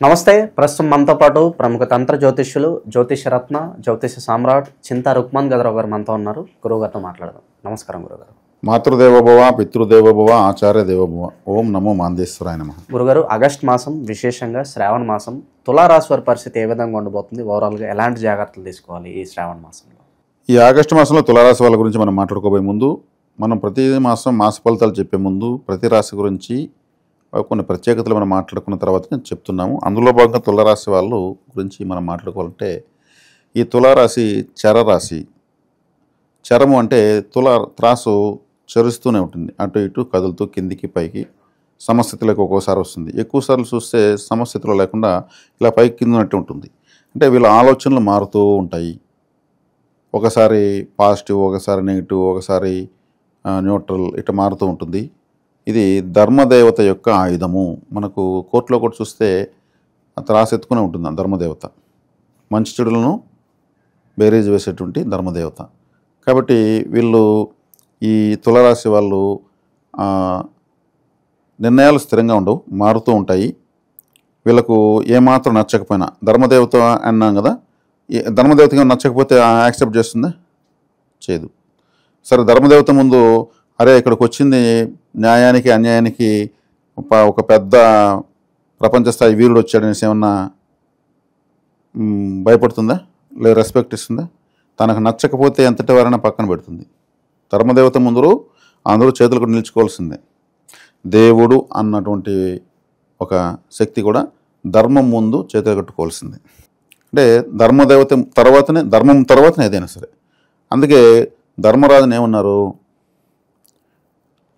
నమస్తే. ప్రస్తుతం మనతో పాటు ప్రముఖ తంత్ర జ్యోతిష్యులు, జ్యోతిషరత్న, జ్యోతిష సామ్రాట్ చింతా రుక్మాన్ గదరావు గారు మనతో ఉన్నారు. గురువుగారితో మాట్లాడదాం. నమస్కారం గురుగారు. మాతృదేవోభవ, పితృదేవోభవ, ఆచార్య దేవోభవ. ఓం నమో మాందేశ్వరాయ నమః. గురుగారు, ఆగస్ట్ మాసం, విశేషంగా శ్రావణ మాసం, తులారాశి వారి పరిస్థితి ఏ విధంగా ఉండబోతుంది? ఓవరాల్గా ఎలాంటి జాగ్రత్తలు తీసుకోవాలి ఈ శ్రావణ మాసంలో? ఈ ఆగస్టు మాసంలో తులారాశి వాళ్ళ గురించి మనం మాట్లాడుకోబోయే ముందు, మనం ప్రతి మాసం మాస ఫలితాలు చెప్పే ముందు ప్రతి రాశి గురించి కొన్ని ప్రత్యేకతలు మనం మాట్లాడుకున్న తర్వాత నేను చెప్తున్నాము. అందులో భాగంగా తులారాశి వాళ్ళు గురించి మనం మాట్లాడుకోవాలంటే, ఈ తులారాశి చరరాశి. చరము అంటే త్రాసు చరుస్తూనే ఉంటుంది, అటు ఇటు కదులుతూ కిందికి పైకి సమస్థితిలోకి ఒక్కోసారి వస్తుంది. ఎక్కువసార్లు చూస్తే సమస్థితిలో లేకుండా ఇలా పైకి కింద ఉన్నట్టు ఉంటుంది. అంటే వీళ్ళ ఆలోచనలు మారుతూ ఉంటాయి. ఒకసారి పాజిటివ్, ఒకసారి నెగిటివ్, ఒకసారి న్యూట్రల్, ఇట్లా మారుతూ ఉంటుంది. ఇది ధర్మదేవత యొక్క ఆయుధము. మనకు కోర్టులో కూడా చూస్తే త్రాసు ఎత్తుకునే ఉంటుంది ఆ ధర్మదేవత. మంచి చెడులను బేరీజ్ వేసేటువంటి ధర్మదేవత. కాబట్టి వీళ్ళు ఈ తులారాశి వాళ్ళు నిర్ణయాలు స్థిరంగా ఉండవు, మారుతూ ఉంటాయి. వీళ్ళకు ఏమాత్రం నచ్చకపోయినా, ధర్మదేవత అన్నాం కదా, ధర్మదేవతగా నచ్చకపోతే యాక్సెప్ట్ చేస్తుందా? చేయదు. సరే, ధర్మదేవత ముందు అరే ఇక్కడికి వచ్చింది న్యాయానికి అన్యాయానికి ఒక పెద్ద ప్రపంచ స్థాయి వీరుడు వచ్చాడనేసి ఏమన్నా భయపడుతుందా? లేదు రెస్పెక్ట్ ఇస్తుందా? తనకు నచ్చకపోతే ఎంతటి వారైనా పక్కన పెడుతుంది. ధర్మదేవత ముందు అందరూ చేతులకు నిలుచుకోవాల్సిందే. దేవుడు అన్నటువంటి ఒక శక్తి కూడా ధర్మం ముందు చేతులు కట్టుకోవాల్సిందే. అంటే ధర్మదేవత తర్వాతనే, ధర్మం తర్వాతనే ఏదైనా సరే. అందుకే ధర్మరాజుని ఏమన్నారు?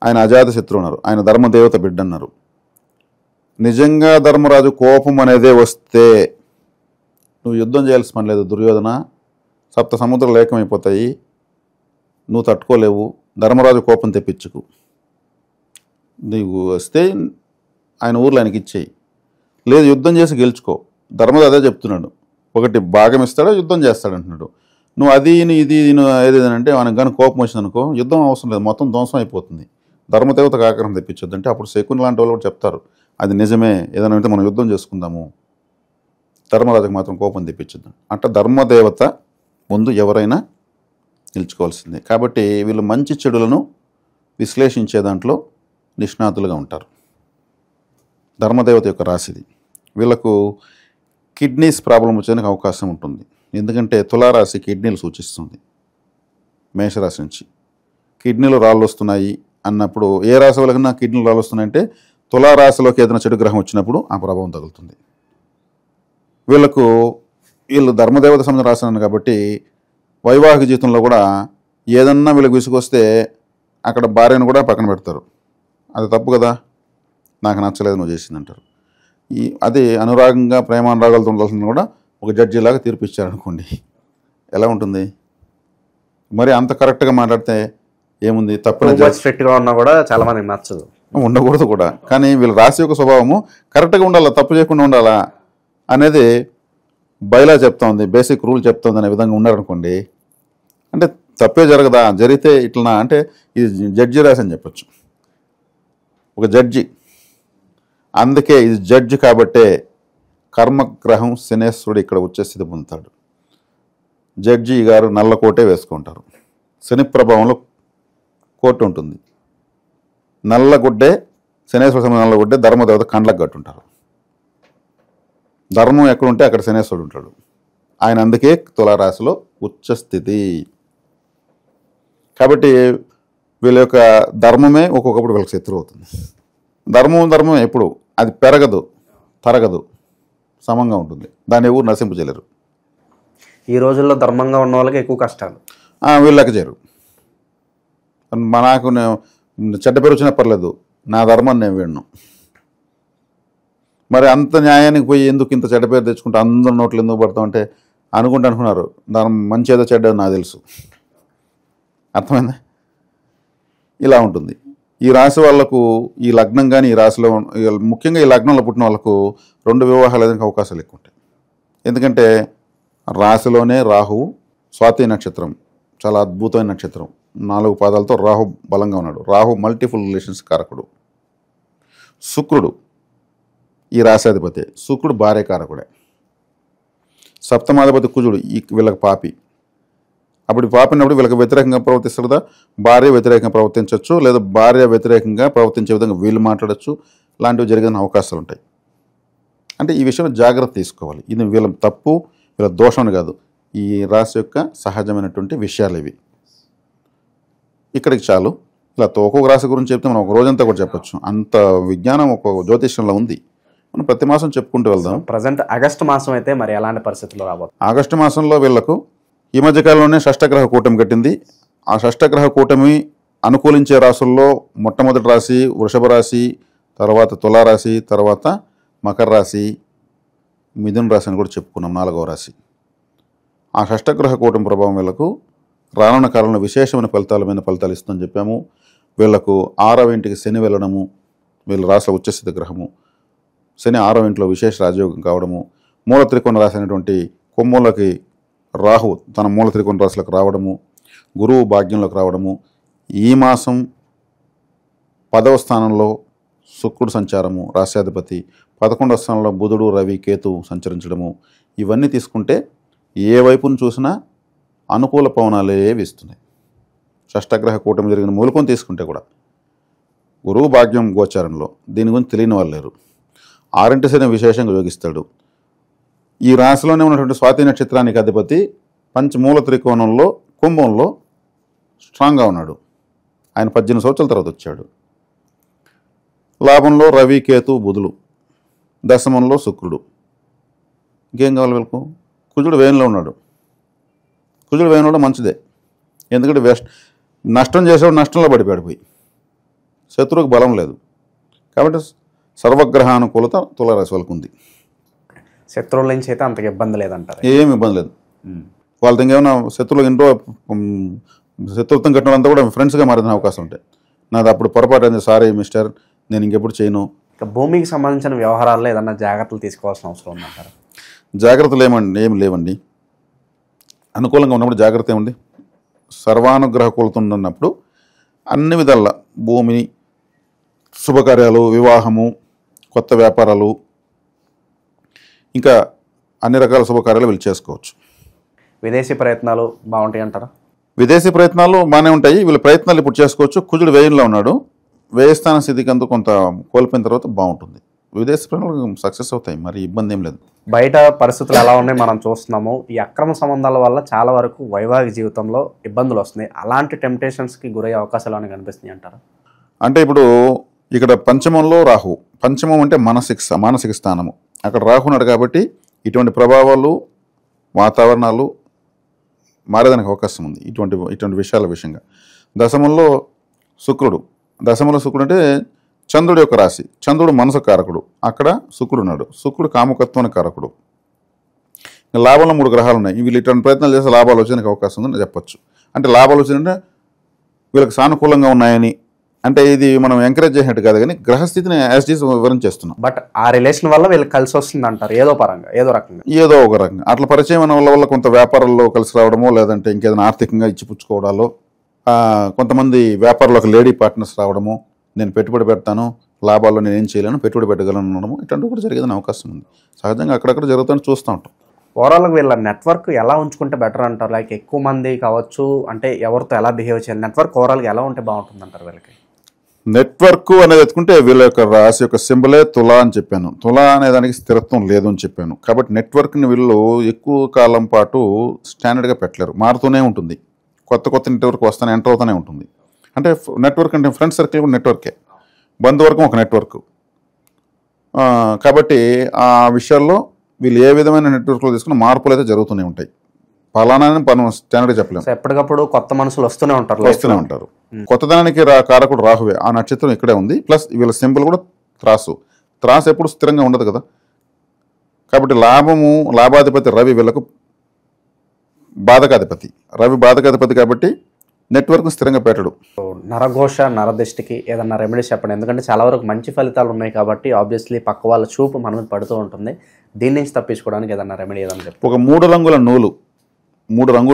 ఆయన అజాత శత్రువు అన్నారు, ఆయన ధర్మదేవత బిడ్డ అన్నారు. నిజంగా ధర్మరాజు కోపం అనేదే వస్తే నువ్వు యుద్ధం చేయాల్సిన పని లేదు. దుర్యోధన, సప్త సముద్రాలు ఏకమైపోతాయి, నువ్వు తట్టుకోలేవు. ధర్మరాజు కోపం తెప్పించుకు. నీవు వస్తే ఆయన ఊర్లో ఆయనకి ఇచ్చేయి, లేదు యుద్ధం చేసి గెలుచుకో. ధర్మరాజు అదే చెప్తున్నాడు. ఒకటి భాగం ఇస్తాడా, యుద్ధం చేస్తాడు అంటున్నాడు. నువ్వు అది ఇది ఏదేదంటే మనకు కానీ కోపం వచ్చిందనుకో, యుద్ధం అవసరం లేదు, మొత్తం ధ్వంసం అయిపోతుంది. ధర్మదేవతకు ఆగ్రహం తెప్పించొద్దంటే అప్పుడు శకుని లాంటి వాళ్ళు కూడా చెప్తారు, అది నిజమే, ఏదైనా అంటే మనం యుద్ధం చేసుకుందాము, ధర్మరాజుకు మాత్రం కోపం తెప్పించొద్దాం. అంటే ధర్మదేవత ముందు ఎవరైనా నిలుచుకోవాల్సిందే. కాబట్టి వీళ్ళు మంచి చెడులను విశ్లేషించే దాంట్లో నిష్ణాతులుగా ఉంటారు. ధర్మదేవత యొక్క రాశిది. వీళ్ళకు కిడ్నీస్ ప్రాబ్లం వచ్చేందుకు అవకాశం ఉంటుంది. ఎందుకంటే తులారాశి కిడ్నీలు సూచిస్తుంది. మేషరాశి నుంచి కిడ్నీలో రాళ్ళు వస్తున్నాయి అన్నప్పుడు, ఏ రాశి వాళ్ళకన్నా కిడ్నీలు రాళ్ళు వస్తున్నాయంటే తులారాశిలోకి ఏదైనా చెడు గ్రహం వచ్చినప్పుడు ఆ ప్రభావం తగులుతుంది. వీళ్ళు ధర్మదేవత సంబంధం రాశాను కాబట్టి వైవాహిక జీవితంలో కూడా ఏదన్నా వీళ్ళకి విసుగొస్తే అక్కడ భార్యను కూడా పక్కన పెడతారు. అది తప్పు కదా, నాకు నచ్చలేదు నువ్వు చేసిందంటారు. అది అనురాగంగా ప్రేమానురాగాలతో ఉండాల్సింది కూడా ఒక జడ్జిలాగా తీర్పు ఇచ్చారనుకోండి, ఎలా ఉంటుంది? మరి అంత కరెక్ట్గా మాట్లాడితే ఏముంది? తప్పని స్ట్రిక్ట్గా ఉన్నా కూడా చాలా మందికి నచ్చదు, ఉండకూడదు కూడా. కానీ వీళ్ళ రాశి యొక్క స్వభావము కరెక్ట్గా ఉండాలా, తప్పు చేయకుండా ఉండాలా అనేది బైలా చెప్తా ఉంది, బేసిక్ రూల్ చెప్తుంది అనే విధంగా ఉన్నారనుకోండి, అంటే తప్పే జరగదా, జరిగితే ఇట్లా అంటే ఇది జడ్జి రాశి అని చెప్పచ్చు. ఒక జడ్జి, అందుకే ఇది జడ్జి కాబట్టే కర్మగ్రహం శనేశ్వరుడు ఇక్కడ వచ్చే స్థితి పొందుతాడు. జడ్జి గారు నల్ల కోటే వేసుకుంటారు. శని ప్రభావంలో కోటు ఉంటుంది. నల్లగుడ్డే, శనేశ్వర సమయం నల్లగుడ్డే ధర్మదేవత కండ్లకు కట్టుంటారు. ధర్మం ఎక్కడుంటే అక్కడ శనేశ్వరుడు ఉంటాడు. ఆయన అందుకే తులారాశిలో ఉచ్చస్థితి. కాబట్టి వీళ్ళ యొక్క ధర్మమే ఒక్కొక్కప్పుడు వీళ్ళకి శత్రువు అవుతుంది. ధర్మం ఎప్పుడు అది పెరగదు, తరగదు, సమంగా ఉంటుంది. దాన్ని ఎవరు నశింపజేయలేరు. ఈ రోజుల్లో ధర్మంగా ఉన్న వాళ్ళకి ఎక్కువ కష్టాలు, వీళ్ళకి చేరు. నాకు చెడ్డ పేరు వచ్చినా పర్లేదు, నా ధర్మాన్ని నేను విన్ను. మరి అంత న్యాయానికి పోయి ఎందుకు ఇంత చెడ్డ పేరు తెచ్చుకుంటే అందరు నోట్లు ఎందుకు పడతాం అంటే అనుకున్నారు. ధర్మం మంచి ఏదో చెడ్డదో నాకు తెలుసు. అర్థమైందా? ఇలా ఉంటుంది. ఈ రాశి వాళ్లకు ఈ లగ్నం కానీ ఈ రాశిలో ముఖ్యంగా ఈ లగ్నంలో పుట్టిన వాళ్ళకు 2 వివాహాలు అయ్యేందుకు అవకాశాలు ఎక్కువ ఉంటాయి. ఎందుకంటే రాశిలోనే రాహువు, స్వాతి నక్షత్రం చాలా అద్భుతమైన నక్షత్రం, 4 పాదాలతో రాహు బలంగా ఉన్నాడు. రాహు మల్టిపుల్ రిలేషన్స్ కారకుడు. శుక్రుడు ఈ రాశాధిపతి. శుక్రుడు భార్యకారకుడే. సప్తమాధిపతి కుజుడు వీళ్ళకి పాపి. అప్పుడు పాపినప్పుడు వీళ్ళకి వ్యతిరేకంగా ప్రవర్తిస్తారు కదా, భార్య వ్యతిరేకంగా ప్రవర్తించవచ్చు, లేదా భార్య వ్యతిరేకంగా ప్రవర్తించే విధంగా వీళ్ళు మాట్లాడచ్చు. లాంటివి జరిగిన అవకాశాలు ఉంటాయి. అంటే ఈ విషయంలో జాగ్రత్త తీసుకోవాలి. ఇది వీళ్ళ తప్పు, వీళ్ళ దోషం కాదు, ఈ రాశి యొక్క సహజమైనటువంటి విషయాలు ఇవి. ఇక్కడికి చాలు. ఇలా ఒక్కొక్క రాశి గురించి చెప్తే మనం ఒక రోజంతా కూడా చెప్పచ్చు. అంత విజ్ఞానం ఒక జ్యోతిష్యంలో ఉంది. మనం ప్రతి మాసం చెప్పుకుంటూ వెళ్దాం. ప్రజెంట్ ఆగస్టు మాసం అయితే మరి ఎలాంటి పరిస్థితుల్లో రాబోతుంది? ఆగస్టు మాసంలో వీళ్లకు ఈ మధ్యకాలంలోనే షష్టగ్రహ కూటమి కట్టింది. ఆ షష్టగ్రహ కూటమి అనుకూలించే రాశుల్లో మొట్టమొదటి రాశి వృషభ రాశి, తర్వాత తులారాశి, తర్వాత మకర రాశి, మిథున రాశి అని కూడా చెప్పుకున్నాం, 4వ రాశి. ఆ షష్టగ్రహ కూటమి ప్రభావం వీళ్లకు రానున్న కాలంలో విశేషమైన ఫలితాలు ఇస్తుందని చెప్పాము. వీళ్లకు 6వ ఇంటికి శని వెళ్ళడము, వీళ్ళ రాశిలో ఉచ్చస్థితి గ్రహము. శని 6వ ఇంట్లో విశేష రాజయోగం కావడము, మూల త్రికోణ రాశి అయినటువంటి కొమ్మూలకి రాహు తన మూల త్రికోణ రాశులకు రావడము, గురువు భాగ్యంలోకి రావడము, ఈ మాసం 10వ స్థానంలో శుక్రుడు సంచారము రాశ్యాధిపతి, 11వ స్థానంలో బుధుడు రవి కేతు సంచరించడము, ఇవన్నీ తీసుకుంటే ఏ వైపును చూసినా అనుకూల పవనాలే వీస్తున్నాయి. షష్టగ్రహ కూటమి జరిగిన మూలకం తీసుకుంటే కూడా గురువు భాగ్యం గోచారంలో, దీని గురించి తెలియని వాళ్ళు లేరు. 6వ శని విశేషంగా యోగిస్తాడు. ఈ రాశిలోనే ఉన్నటువంటి స్వాతి నక్షత్రానికి అధిపతి పంచమూల త్రికోణంలో కుంభంలో స్ట్రాంగ్గా ఉన్నాడు. ఆయన 18 సంవత్సరాల తర్వాత వచ్చాడు. లాభంలో రవి కేతు బుధులు, దశమంలో శుక్రుడు. ఇంకేం కావాలి వీళ్ళకు? కుజుడు వేయంలో ఉన్నాడు. కుజుడు వేయంలో కూడా మంచిదే, ఎందుకంటే నష్టం చేసేవాడు నష్టంలో పడిపోయి శత్రువుకు బలం లేదు. కాబట్టి సర్వగ్రహానుకూలత తులారాశి వాళ్ళకు ఉంది. శత్రువుల నుంచి అయితే అంతగా ఇబ్బంది లేదంటారు? ఏమి ఇబ్బంది లేదు. వాళ్ళతో ఇంకేమైనా శత్రువులు ఇంట్లో శత్రుత్వం కట్టిన వాళ్ళంతా కూడా ఫ్రెండ్స్గా మారిన అవకాశం ఉంటాయి. నాది అప్పుడు పొరపాటు అయింది, సారీ మిస్టర్, నేను ఇంకెప్పుడు చేయను. ఇక భూమికి సంబంధించిన వ్యవహారాల్లో ఏదన్నా జాగ్రత్తలు తీసుకోవాల్సిన అవసరం ఉందంటారు? జాగ్రత్తలు ఏమి లేవండి. అనుకూలంగా ఉన్నప్పుడు జాగ్రత్త ఏముంది? సర్వానుగ్రహ కూలుతున్నప్పుడు అన్ని విధాల భూమి, శుభకార్యాలు, వివాహము, కొత్త వ్యాపారాలు, ఇంకా అన్ని రకాల శుభకార్యాలు వీళ్ళు చేసుకోవచ్చు. విదేశీ ప్రయత్నాలు బాగుంటాయి అంటారా? విదేశీ ప్రయత్నాలు బాగానే ఉంటాయి. వీళ్ళ ప్రయత్నాలు ఇప్పుడు చేసుకోవచ్చు. కుజుడు వ్యయంలో ఉన్నాడు. వ్యయస్థాన స్థితికి అంతా కొంత కోల్పోయిన తర్వాత బాగుంటుంది. విదేశీ ప్రయాణాలు సక్సెస్ అవుతాయి, మరి ఇబ్బంది ఏం లేదు. బయట పరిస్థితులు ఎలా ఉన్నాయి మనం చూస్తున్నాము. ఈ అక్రమ సంబంధాల వల్ల చాలా వరకు వైవాహిక జీవితంలో ఇబ్బందులు వస్తున్నాయి. అలాంటి టెంప్టేషన్స్కి గురయ్యే అవకాశాలు అని కనిపిస్తున్నాయి అంటారా? అంటే ఇప్పుడు ఇక్కడ పంచమంలో రాహు, పంచమం అంటే మానసిక స్థానము, అక్కడ రాహు ఉన్నాడు కాబట్టి ఇటువంటి ప్రభావాలు, వాతావరణాలు మారేదానికి అవకాశం ఉంది ఇటువంటి విషయాల విషయంగా. దశమంలో శుక్రుడు అంటే చంద్రుడి యొక్క రాశి. చంద్రుడు మనసు కారకుడు, అక్కడ శుక్రుడు ఉన్నాడు. శుక్రుడు కామకత్వానికి కారకుడు. లాభంలో 3 గ్రహాలు ఉన్నాయి. వీళ్ళు ఇటువంటి ప్రయత్నాలు చేస్తే లాభాలు వచ్చేందుకు అవకాశం ఉందని చెప్పచ్చు. అంటే లాభాలు వచ్చిందంటే వీళ్ళకి సానుకూలంగా ఉన్నాయని, అంటే ఇది మనం ఎంకరేజ్ చేసినట్టు కాదు, కానీ గ్రహస్థితిని యాజ్ ఇట్ ఈజ్ వివరించేస్తున్నాం. బట్ ఆ రిలేషన్ వల్ల వీళ్ళకి కలిసి వస్తుంది అంటారు, ఏదో పరంగా, ఏదో ఒక రకంగా అట్లా పరిచయం అన్న వల్ల కొంత వ్యాపారాల్లో కలిసి రావడమో, లేదంటే ఇంకేదైనా ఆర్థికంగా ఇచ్చిపుచ్చుకోవడాలో, కొంతమంది వ్యాపారంలోకి లేడీ పార్ట్నర్స్ రావడము, నేను పెట్టుబడి పెడతాను, లాభాల్లో నేను ఏం చేయలేను, పెట్టుబడి పెట్టగలను అనడము, ఇట్లాంటివి కూడా జరిగేదని అవకాశం ఉంది. సహజంగా అక్కడక్కడ జరుగుతుందని చూస్తూ ఉంటాం. ఓవరాల్గా వీళ్ళ నెట్వర్క్ ఎలా ఉంచుకుంటే బెటర్ అంటారు? లైక్ ఎక్కువ మంది కావచ్చు, అంటే ఎవరితో ఎలా బిహేవ్ చేయాలి, నెట్వర్క్ ఓవరాల్గా ఎలా ఉంటే బాగుంటుంది అంటారు వీళ్ళకి? నెట్వర్క్ అనేది ఎత్తుకుంటే వీళ్ళ యొక్క రాశి యొక్క సింబలే తులా అని చెప్పాను. తులా అనే దానికి స్థిరత్వం లేదు అని చెప్పాను. కాబట్టి నెట్వర్క్ని వీళ్ళు ఎక్కువ కాలం పాటు స్టాండర్డ్గా పెట్టలేరు, మారుతూనే ఉంటుంది. కొత్త నెట్వర్క్ ఎంటర్ అవుతూనే ఉంటుంది. అంటే నెట్వర్క్ అంటే ఫ్రెండ్ సర్కిల్ కూడా నెట్వర్కే, బంధువర్గం ఒక నెట్వర్క్. కాబట్టి ఆ విషయాల్లో వీళ్ళు ఏ విధమైన నెట్వర్క్లో తీసుకున్న మార్పులు అయితే జరుగుతూనే ఉంటాయి. ఫలానా మనం స్టాండర్డ్గా చెప్పలేము. ఎప్పటికప్పుడు కొత్త మనుషులు వస్తూనే ఉంటారు. కొత్తదనానికి కారకుడు రాహువే. ఆ నక్షత్రం ఇక్కడే ఉంది. ప్లస్ వీళ్ళ సింబల్ కూడా త్రాసు ఎప్పుడు స్థిరంగా ఉండదు కదా. కాబట్టి లాభాధిపతి రవి వీళ్ళకు బాధకాధిపతి. రవి బాధకాధిపతి కాబట్టి నెట్వర్క్ స్థిరంగా పెట్టడు. నరఘోష నరదిష్టికి ఏదన్నా రెమెడీస్ చెప్పండి. ఎందుకంటే చాలా వరకు మంచి ఫలితాలు ఉన్నాయి కాబట్టి ఆబ్వియస్లీ పక్క వాళ్ళ చూపు మన మీద పడుతూ ఉంటుంది. దీని నుంచి తప్పించుకోవడానికి ఏదన్నా రెమెడీ ఏదన్నా చెప్పండి. ఒక 3 రంగుల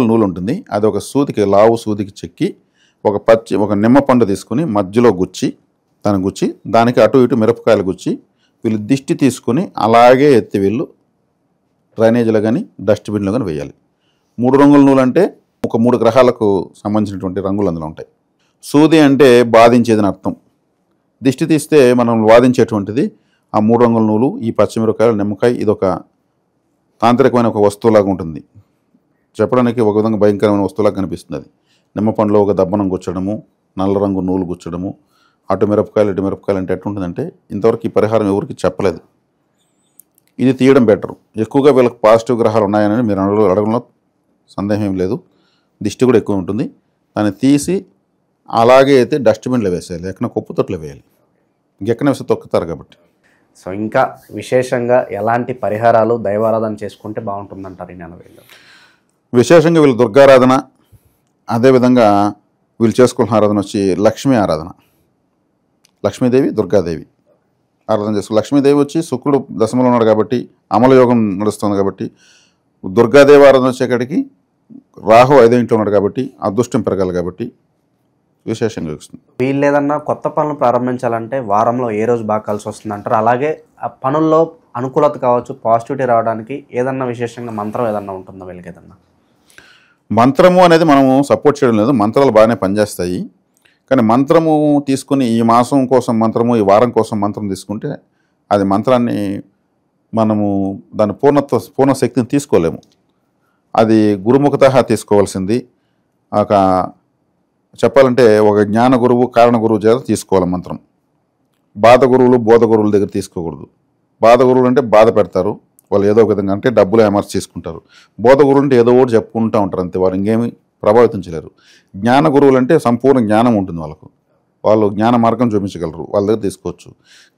నూలు ఉంటుంది. అది ఒక లావు సూదికి చెక్కి ఒక నిమ్మ పండు తీసుకుని మధ్యలో గుచ్చి దానికి అటు ఇటు మిరపకాయలు గుచ్చి వీళ్ళు దిష్టి తీసుకొని అలాగే ఎత్తి వీళ్ళు డ్రైనేజీలో కానీ డస్ట్బిన్లో కానీ వేయాలి. 3 రంగుల నూలు అంటే ఒక 3 గ్రహాలకు సంబంధించినటువంటి రంగులు అందులో ఉంటాయి. సూది అంటే బాధించేదని అర్థం. దిష్టి తీస్తే మనం వాదించేటువంటిది ఆ 3 రంగుల నూలు, ఈ పచ్చిమిరపకాయలు, నిమ్మకాయ. ఇదొక తాంత్రికమైన ఒక వస్తువులాగా ఉంటుంది. చెప్పడానికి ఒక విధంగా భయంకరమైన వస్తువులాగా కనిపిస్తుంది. అది నిమ్మ పండులో ఒక దబ్బనం గుచ్చడము, నల్ల రంగు నూలు గుచ్చడము, అటు మిరపకాయలు ఇటు మిరపకాయలు అంటే ఎట్లుంటుందంటే ఇంతవరకు ఈ పరిహారం ఎవరికి చెప్పలేదు. ఇది తీయడం బెటరు. ఎక్కువగా వీళ్ళకి పాజిటివ్ గ్రహాలు ఉన్నాయని మీరు అడగడంలో సందేహం ఏం లేదు. దిష్టి కూడా ఎక్కువ ఉంటుంది. దాన్ని తీసి అలాగే అయితే డస్ట్బిన్లో వేసేయాలి, ఎక్కడ కుప్ప తొట్లో వేయాలి. ఇంకెక్కడ వేస్తే తొక్కుతారు కాబట్టి. సో ఇంకా విశేషంగా ఎలాంటి పరిహారాలు దైవారాధన చేసుకుంటే బాగుంటుందంటారు ఈ నెల వేళ? విశేషంగా వీళ్ళు దుర్గారాధన, అదేవిధంగా వీళ్ళు చేసుకున్న ఆరాధన వచ్చి లక్ష్మీ ఆరాధన. లక్ష్మీదేవి, దుర్గాదేవి ఆరాధన చేసుకో. లక్ష్మీదేవి వచ్చి శుక్రుడు దశమలో ఉన్నాడు కాబట్టి అమలయోగం నడుస్తుంది కాబట్టి, దుర్గాదేవి ఆరాధన వచ్చేకాడికి రాహు 5వ ఇంట్లో ఉన్నాడు కాబట్టి అదృష్టం పెరగాలి కాబట్టి విశేషంగా వస్తుంది. వీళ్ళు ఏదన్నా కొత్త పనులు ప్రారంభించాలంటే వారంలో ఏ రోజు బాగా కలిసి వస్తుంది అంటారు? అలాగే ఆ పనుల్లో అనుకూలత కావచ్చు, పాజిటివిటీ రావడానికి ఏదన్నా విశేషంగా మంత్రం ఏదన్నా ఉంటుందా వీళ్ళకి? ఏదన్నా మంత్రము అనేది మనము సపోర్ట్ చేయడం లేదు. మంత్రాలు బాగానే పనిచేస్తాయి. కానీ మంత్రము తీసుకుని ఈ మాసం కోసం మంత్రము, ఈ వారం కోసం మంత్రం తీసుకుంటే అది మంత్రాన్ని మనము దాని పూర్ణ శక్తిని తీసుకోలేము. అది గురుముఖత తీసుకోవాల్సింది. ఒక చెప్పాలంటే ఒక జ్ఞాన గురువు, కారణ గురువు చేత తీసుకోవాలి మంత్రం. బాధ గురువులు, బోధ గురువుల దగ్గర తీసుకోకూడదు. బాధ గురువులు అంటే బాధ పెడతారు వాళ్ళు ఏదో ఒక విధంగా, అంటే డబ్బులు ఎమర్స్ చేసుకుంటారు. బోధ గురువులు అంటే ఏదో ఒకటి చెప్పుకుంటూ ఉంటారు అంతే, వారు ఇంకేమి ప్రభావితించలేరు. జ్ఞాన గురువులు అంటే సంపూర్ణ జ్ఞానం ఉంటుంది వాళ్ళకు, వాళ్ళు జ్ఞాన మార్గం చూపించగలరు, వాళ్ళ దగ్గర తీసుకోవచ్చు.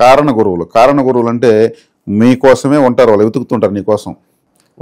కారణ గురువులు అంటే మీకోసమే ఉంటారు, వాళ్ళు వెతుకుతుంటారు నీకోసం.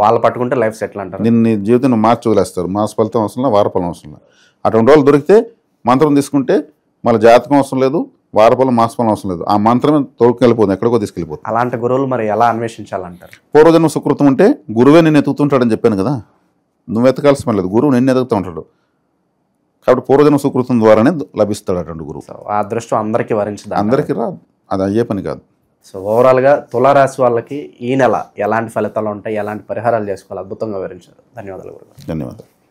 వాళ్ళు పట్టుకుంటే లైఫ్ సెటిల్ అంటారు. నీ జీవితం మార్చి వదిలేస్తారు. మాస ఫలితం అవసరం లేదు, వార ఫలం అవసరం లేదు. అటువంటి వాళ్ళు దొరికితే మంత్రం తీసుకుంటే మళ్ళీ జాతకం అవసరం లేదు, వారఫలం మాసఫలం అవసరం లేదు. ఆ మంత్రమే తోడుకెళ్ళిపోతుంది, ఎక్కడికో తీసుకెళ్ళిపోతుంది. అలాంటి గురువులు మరి ఎలా అన్వేషించాలంటారు? పూర్వజన్మ సుకృతం ఉంటే గురువే నిన్ను ఎతుకుతుంటాడని చెప్పాను కదా, నువ్వు ఎతకాల్సిన పని లేదు, గురువు నిన్ను ఎదుగుతూ ఉంటాడు. కాబట్టి పూర్వజన్మ సుకృతం ద్వారానే లభిస్తాడు అటువంటి గురువు. సో ఆ అదృష్టం అందరికీ వరించదు, అందరికీ రాదు, అది అయ్యే పని కాదు. సో ఓవరాల్గా తులారాశి వాళ్ళకి ఈ నెల ఎలాంటి ఫలితాలు ఉంటాయి, ఎలాంటి పరిహారాలు చేసుకోవాలి, అద్భుతంగా వివరించారు. ధన్యవాదాలు గురుగారు. ధన్యవాదాలు.